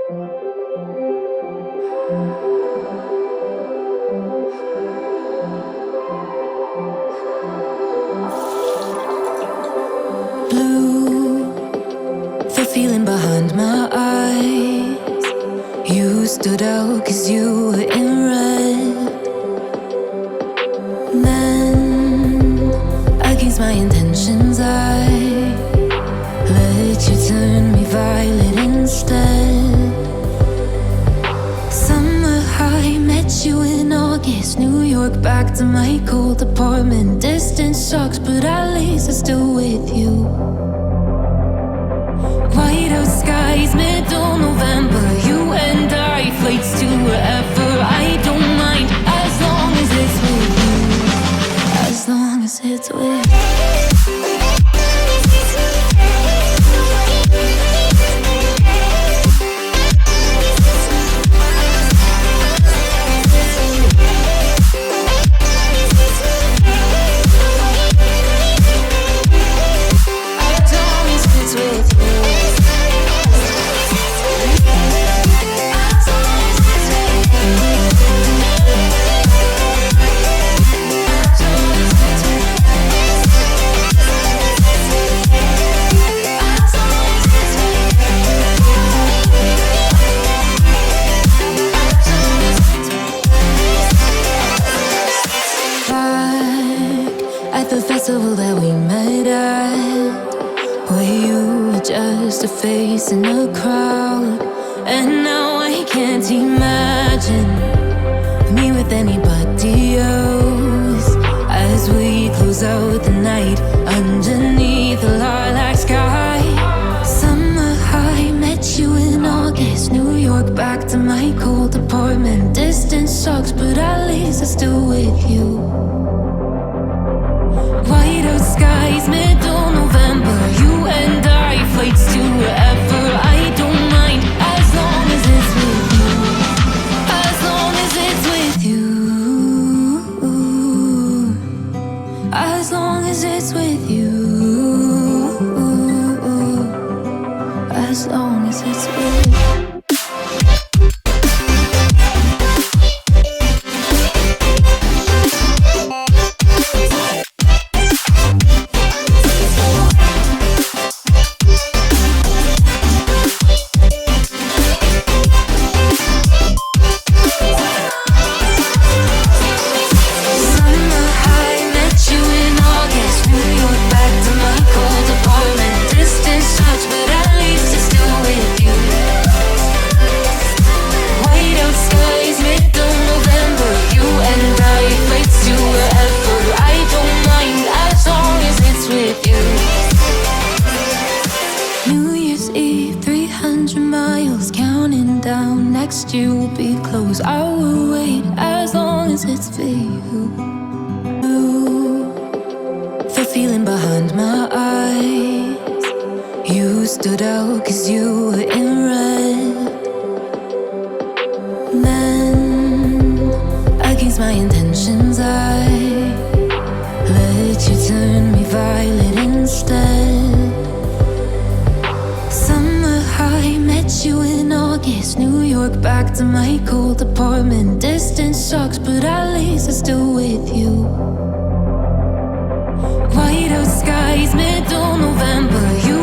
Blue, the feeling behind my eyes. You stood out 'cause you were in red. Then, against my intentions, I let you turn me violet instead. Summer high, met you in August. New York, back to my cold apartment. Distance sucks, but at least I'm still with you. White out skies, middle November. You and I, flights to wherever. I don't mind, as long as it's with you. As long as it's with you. That we met at, where you were just a face in a crowd. And now I can't imagine me with anybody else. As we close out the night underneath the lilac sky. Summer high, met you in August. New York, back to my cold apartment. Distance sucks, but at least I'm still with you. White out skies, middle November. You and I, flights to wherever. I don't mind, as long as it's with you. As long as it's with you. As long as it's with you. As long as it's with you. You'll be close, I will wait as long as it's for you. The feeling behind my eyes. You stood out 'cause you were in red. Then, against my intentions, I let you turn me violet instead. Summer high, met you in August. New York, back to my cold apartment. Distance sucks, but at least I'm still with you. White out skies, middle November. You